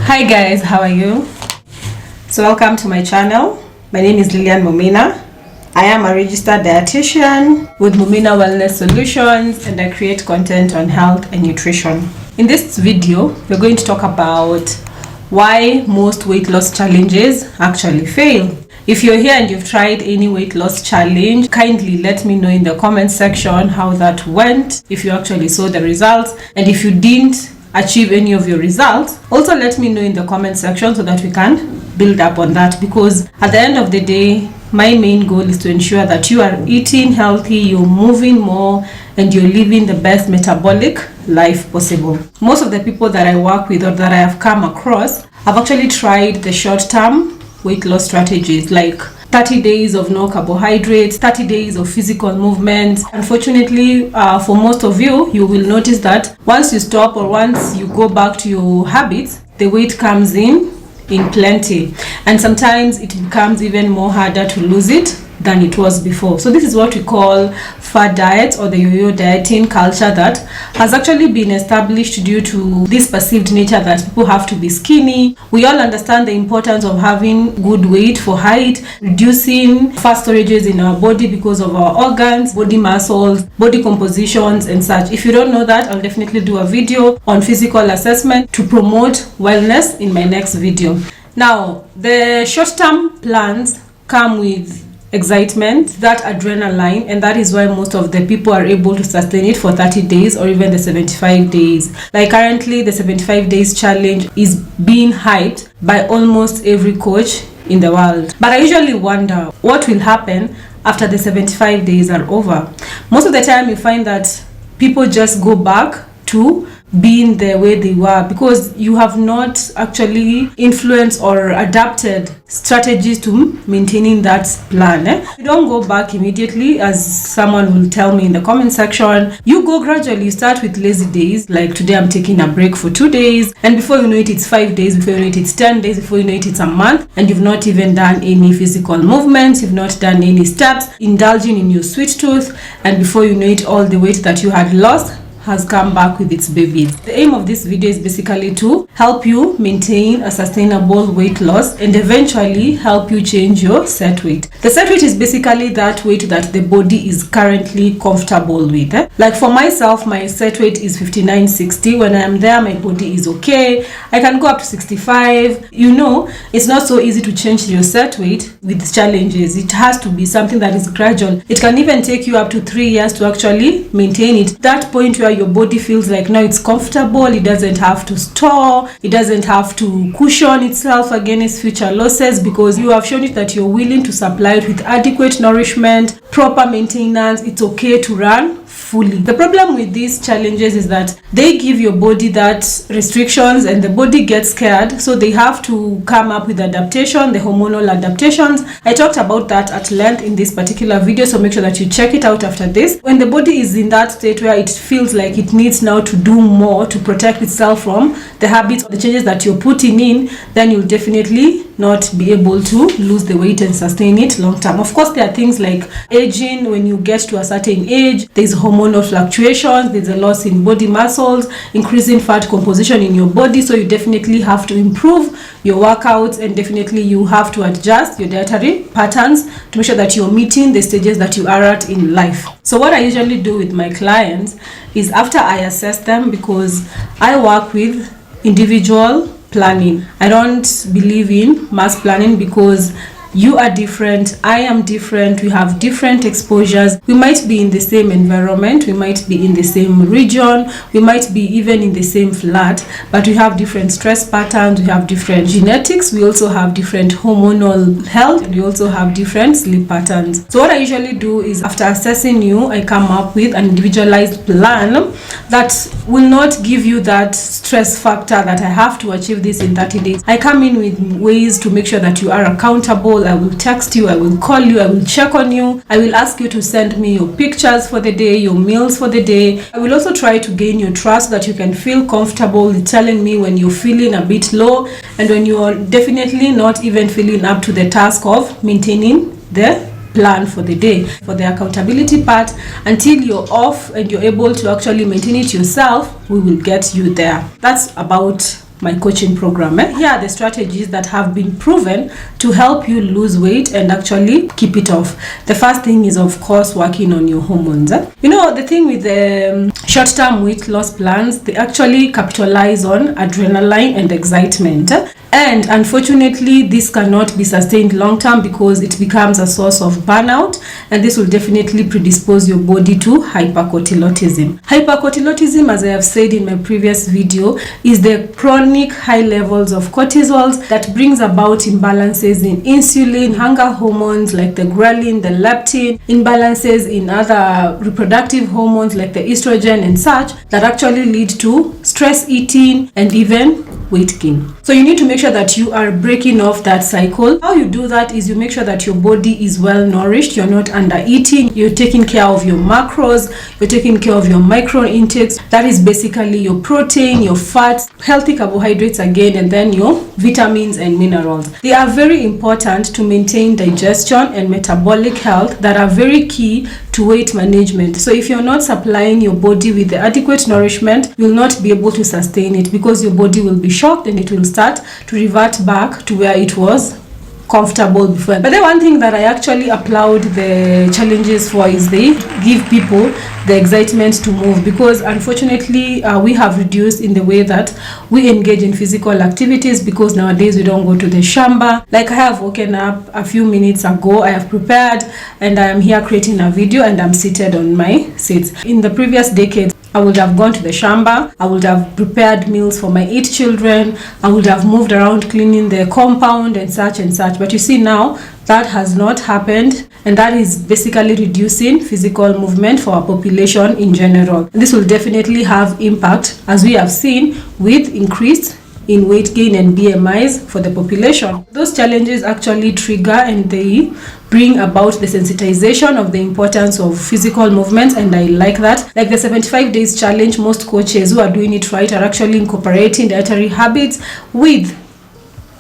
Hi guys, how are you? So welcome to my channel. My name is Mumina. I am a registered dietitian with Mumina Wellness Solutions, and I create content on health and nutrition. In this video, we're going to talk about why most weight loss challenges actually fail. If you're here and you've tried any weight loss challenge, kindly let me know in the comment section how that went, if you actually saw the results, and if you didn't achieve any of your results, also let me know in the comment section so that we can build up on that, because at the end of the day, my main goal is to ensure that you are eating healthy, you're moving more, and you're living the best metabolic life possible. Most of the people that I work with or that I have come across have actually tried the short-term weight loss strategies like 30 days of no carbohydrates, 30 days of physical movement. Unfortunately, for most of you, you will notice that once you stop or once you go back to your habits, the weight comes in plenty, and sometimes it becomes even more harder to lose it than it was before. So this is what we call fad diet, or the yo-yo dieting culture that has actually been established due to this perceived nature that people have to be skinny. We all understand the importance of having good weight for height, reducing fat storages in our body because of our organs, body muscles, body compositions and such. If you don't know that, I'll definitely do a video on physical assessment to promote wellness in my next video. Now, the short-term plans come with excitement, that adrenaline, and that is why most of the people are able to sustain it for 30 days or even the 75 days. Like currently, the 75 days challenge is being hyped by almost every coach in the world. But I usually wonder what will happen after the 75 days are over. Most of the time you find that people just go back to being the way they were because you have not actually influenced or adapted strategies to maintaining that plan. You don't go back immediately, as someone will tell me in the comment section. You go gradually. You start with lazy days, like today I'm taking a break for 2 days, and before you know it, it's 5 days, before you know it, it's 10 days, before you know it, it's a month, and you've not even done any physical movements, you've not done any steps, indulging in your sweet tooth, and before you know it, all the weight that you had lost has come back with its babies. The aim of this video is basically to help you maintain a sustainable weight loss and eventually help you change your set weight. The set weight is basically that weight that the body is currently comfortable with. Like for myself, my set weight is 59-60. When I'm there, my body is okay. I can go up to 65. You know, it's not so easy to change your set weight with challenges. It has to be something that is gradual. It can even take you up to 3 years to actually maintain it. That point where your body feels like now it's comfortable, it doesn't have to store, it doesn't have to cushion itself against future losses, because you have shown it that you're willing to supply it with adequate nourishment, proper maintenance. It's okay to run fully. The problem with these challenges is that they give your body that restrictions and the body gets scared, so they have to come up with adaptation, the hormonal adaptations. I talked about that at length in this particular video, so make sure that you check it out after this. When the body is in that state where it feels like it needs now to do more to protect itself from the habits or the changes that you're putting in, then you'll definitely not be able to lose the weight and sustain it long term. Of course, there are things like aging. When you get to a certain age, there's hormonal fluctuations, there's a loss in body muscles, increasing fat composition in your body, so you definitely have to improve your workouts, and definitely you have to adjust your dietary patterns to make sure that you're meeting the stages that you are at in life. So what I usually do with my clients is, after I assess them, because I work with individual planning, I don't believe in mass planning, because you are different, I am different, we have different exposures. We might be in the same environment, we might be in the same region, we might be even in the same flat, but we have different stress patterns, we have different genetics, we also have different hormonal health, and we also have different sleep patterns. So what I usually do is, after assessing you, I come up with an individualized plan that will not give you that stress factor that I have to achieve this in 30 days. I come in with ways to make sure that you are accountable. I will text you, I will call you, I will check on you, I will ask you to send me your pictures for the day, your meals for the day. I will also try to gain your trust so that you can feel comfortable telling me when you're feeling a bit low and when you're definitely not even feeling up to the task of maintaining the plan for the day. For the accountability part, until you're off and you're able to actually maintain it yourself, we will get you there. That's about my coaching program. Here are the strategies that have been proven to help you lose weight and actually keep it off. The first thing is, of course, working on your hormones. You know, the thing with the short-term weight loss plans, they actually capitalize on adrenaline and excitement. And unfortunately, this cannot be sustained long term because it becomes a source of burnout, and this will definitely predispose your body to hypercortisolism. Hypercortisolism, as I have said in my previous video, is the chronic high levels of cortisol that brings about imbalances in insulin, hunger hormones like the ghrelin, the leptin, imbalances in other reproductive hormones like the estrogen and such, that actually lead to stress eating and even weight gain. So you need to make sure that you are breaking off that cycle. How you do that is you make sure that your body is well nourished, you're not under eating, you're taking care of your macros, you're taking care of your micro intakes. That is basically your protein, your fats, healthy carbohydrates again, and then your vitamins and minerals. They are very important to maintain digestion and metabolic health that are very key to weight management. So if you're not supplying your body with the adequate nourishment, you'll not be able to sustain it because your body will be shocked and it will start to revert back to where it was comfortable before. But the one thing that I actually applaud the challenges for is they give people the excitement to move, because unfortunately we have reduced in the way that we engage in physical activities, because nowadays we don't go to the shamba. Like I have woken up a few minutes ago, I have prepared and I am here creating a video and I'm seated on my seats. In the previous decades, I would have gone to the shamba, I would have prepared meals for my 8 children, I would have moved around cleaning the compound and such and such. But you see now, that has not happened, and that is basically reducing physical movement for our population in general. And this will definitely have impact, as we have seen, with increased in weight gain and BMIs for the population. Those challenges actually trigger and they bring about the sensitization of the importance of physical movements, and I like that. Like the 75 days challenge, most coaches who are doing it right are actually incorporating dietary habits with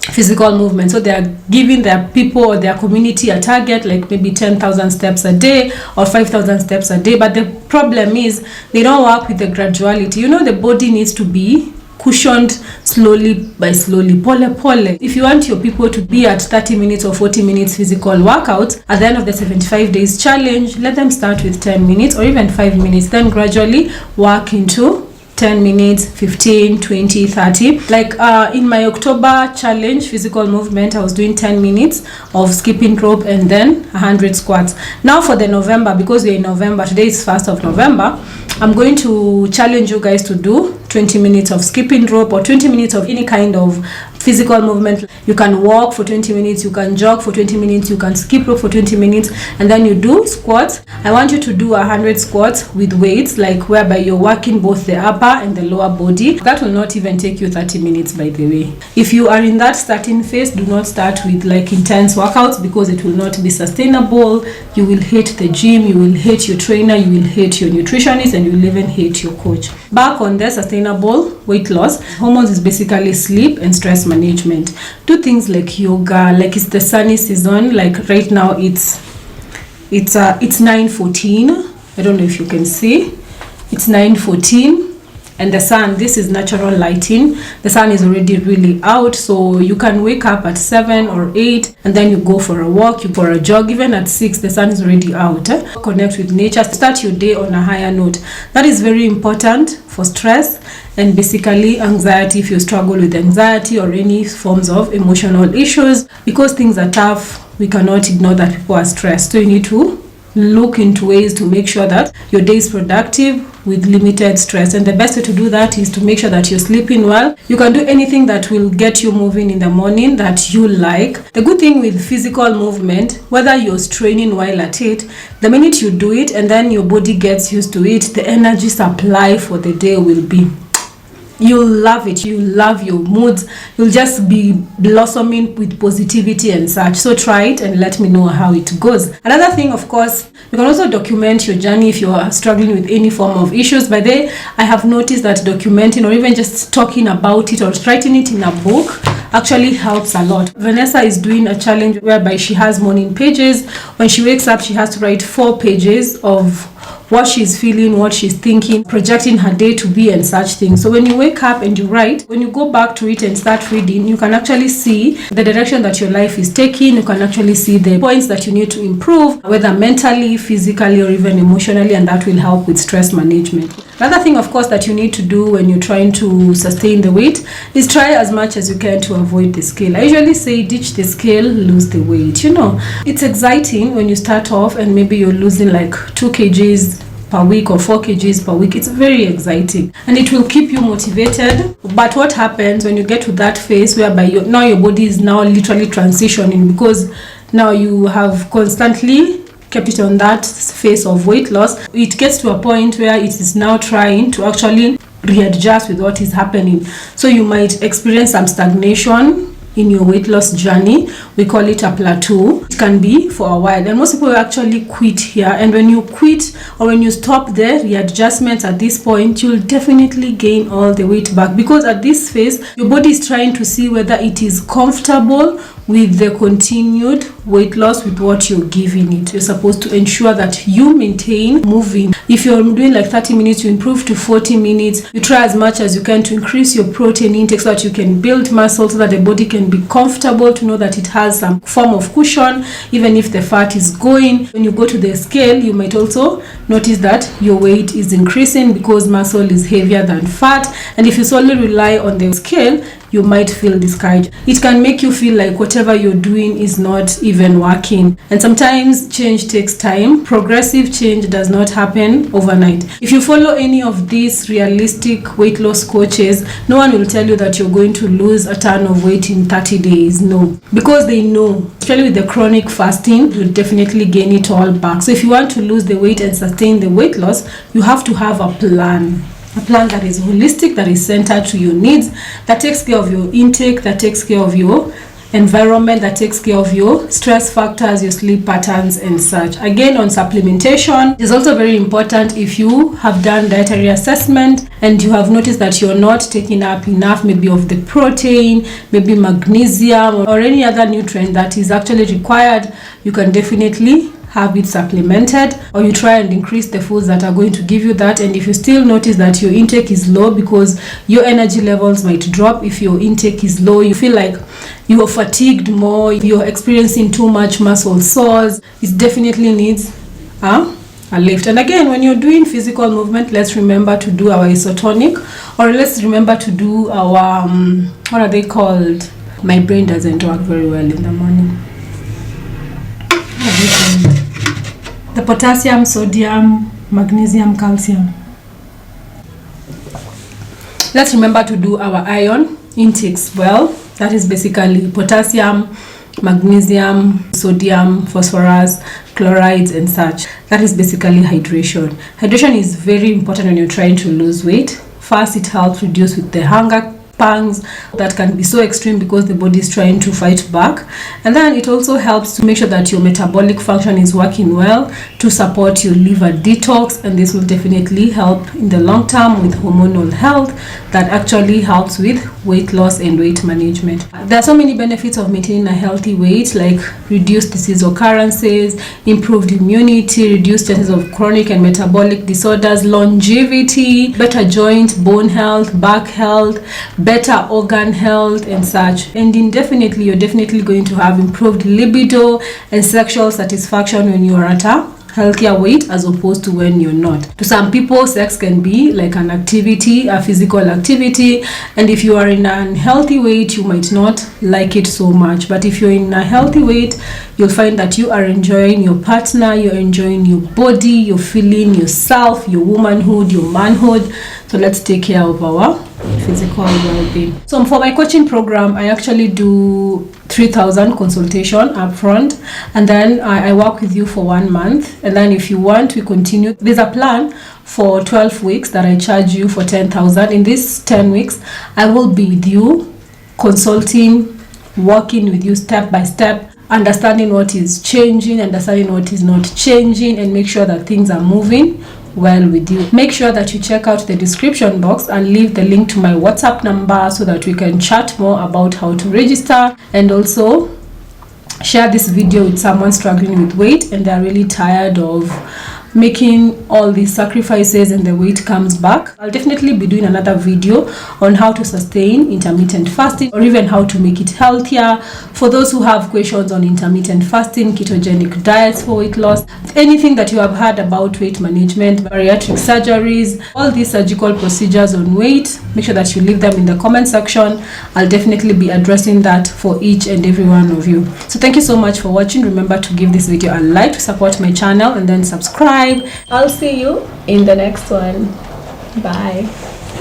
physical movement. So they are giving their people or their community a target, like maybe 10,000 steps a day or 5,000 steps a day. But the problem is they don't work with the graduality. You know, the body needs to be cushioned slowly by slowly, pole pole. If you want your people to be at 30 minutes or 40 minutes physical workouts at the end of the 75 days challenge, let them start with 10 minutes or even 5 minutes, then gradually work into 10 minutes, 15, 20, 30. Like in my October challenge physical movement, I was doing 10 minutes of skipping rope and then 100 squats. Now for the November, because we're in November, today is 1st of November, I'm going to challenge you guys to do 20 minutes of skipping rope or 20 minutes of any kind of physical movement. You can walk for 20 minutes, you can jog for 20 minutes, you can skip rope for 20 minutes, and then you do squats. I want you to do 100 squats with weights, like whereby you're working both the upper and the lower body. That will not even take you 30 minutes, by the way. If you are in that starting phase, do not start with like intense workouts, because it will not be sustainable. You will hate the gym, you will hate your trainer, you will hate your nutritionist, and you will even hate your coach. Back on the sustainable weight loss, hormones is basically sleep and stress management. Do things like yoga, like it's the sunny season, like right now it's 9:14. I don't know if you can see, it's 9:14, and the sun, this is natural lighting, the sun is already really out, so you can wake up at 7 or 8 and then you go for a walk, you for a jog. Even at 6 the sun is already out. Connect with nature, start your day on a higher note. That is very important for stress and basically anxiety. If you struggle with anxiety or any forms of emotional issues, because things are tough, we cannot ignore that people are stressed. So you need to look into ways to make sure that your day is productive with limited stress, and the best way to do that is to make sure that you're sleeping well. You can do anything that will get you moving in the morning that you like. The good thing with physical movement, whether you're straining while at it, the minute you do it and then your body gets used to it, the energy supply for the day will be, you'll love it, you love your moods, you'll just be blossoming with positivity and such. So try it and let me know how it goes. Another thing, of course, you can also document your journey if you are struggling with any form of issues. By the way, I have noticed that documenting or even just talking about it or writing it in a book actually helps a lot. Vanessa is doing a challenge whereby she has morning pages. When she wakes up, she has to write 4 pages of what she's feeling, what she's thinking, projecting her day to be and such things. So when you wake up and you write, when you go back to it and start reading, you can actually see the direction that your life is taking. You can actually see the points that you need to improve, whether mentally, physically, or even emotionally, and that will help with stress management. Another thing, of course, that you need to do when you're trying to sustain the weight is try as much as you can to avoid the scale. I usually say ditch the scale, lose the weight. You know, it's exciting when you start off and maybe you're losing like 2 kgs per week or 4 kgs per week. It's very exciting and it will keep you motivated. But what happens when you get to that phase whereby your body is now literally transitioning, because now you have constantly kept it on that phase of weight loss, it gets to a point where it is now trying to actually readjust with what is happening. So you might experience some stagnation in your weight loss journey. We call it a plateau. It can be for a while, and most people actually quit here. And when you quit or when you stop the readjustments at this point, you'll definitely gain all the weight back, because at this phase your body is trying to see whether it is comfortable with the continued weight loss with what you're giving it. You're supposed to ensure that you maintain moving. If you're doing like 30 minutes, you improve to 40 minutes. You try as much as you can to increase your protein intake so that you can build muscle, so that the body can be comfortable to know that it has some form of cushion even if the fat is going. When you go to the scale, you might also notice that your weight is increasing because muscle is heavier than fat. And if you solely rely on the scale, you might feel discouraged. It can make you feel like whatever you're doing is not even working. And sometimes change takes time. Progressive change does not happen overnight. If you follow any of these realistic weight loss coaches, no one will tell you that you're going to lose a ton of weight in 30 days. No, because they know, especially with the chronic fasting, you'll definitely gain it all back. So if you want to lose the weight and sustain the weight loss, you have to have a plan. A plan that is holistic, that is centered to your needs, that takes care of your intake, that takes care of your environment, that takes care of your stress factors, your sleep patterns and such. Again, on supplementation, it's also very important. If you have done dietary assessment and you have noticed that you're not taking up enough maybe of the protein, maybe magnesium or any other nutrient that is actually required, you can definitely have it supplemented, or you try and increase the foods that are going to give you that. And if you still notice that your intake is low, because your energy levels might drop if your intake is low, you feel like you are fatigued more, you're experiencing too much muscle sores, it definitely needs a lift. And again, when you're doing physical movement, let's remember to do our isotonic, or let's remember to do our what are they called? My brain doesn't work very well in the morning. The potassium, sodium, magnesium, calcium. Let's remember to do our iron intakes well. That is basically potassium, magnesium, sodium, phosphorus, chlorides and such. That is basically hydration. Hydration is very important when you're trying to lose weight. First, it helps reduce with the hunger pangs that can be so extreme because the body is trying to fight back. And then it also helps to make sure that your metabolic function is working well, to support your liver detox, and this will definitely help in the long term with hormonal health that actually helps with weight loss and weight management. There are so many benefits of maintaining a healthy weight, like reduced disease occurrences, improved immunity, reduced chances of chronic and metabolic disorders, longevity, better joint, bone health, back health, better organ health and such. And indefinitely, you're definitely going to have improved libido and sexual satisfaction when you're at a healthier weight as opposed to when you're not. To some people, sex can be like an activity, a physical activity, and if you are in an unhealthy weight, you might not like it so much. But if you're in a healthy weight, you'll find that you are enjoying your partner, you're enjoying your body, you're feeling yourself, your womanhood, your manhood. So let's take care of our physical well-being. So for my coaching program, I actually do 3,000 consultation upfront, and then I work with you for 1 month. And then if you want, we continue. There's a plan for 12 weeks that I charge you for 10,000. In these 10 weeks, I will be with you, consulting, working with you step by step, understanding what is changing, understanding what is not changing, and make sure that things are moving well with you. Make sure that you check out the description box and leave the link to my WhatsApp number so that we can chat more about how to register, and also share this video with someone struggling with weight and they're really tired of making all these sacrifices and the weight comes back. I'll definitely be doing another video on how to sustain intermittent fasting, or even how to make it healthier. For those who have questions on intermittent fasting, ketogenic diets for weight loss, anything that you have heard about weight management, bariatric surgeries, all these surgical procedures on weight, make sure that you leave them in the comment section. I'll definitely be addressing that for each and every one of you. So thank you so much for watching. Remember to give this video a like to support my channel, and then subscribe. I'll see you in the next one. Bye.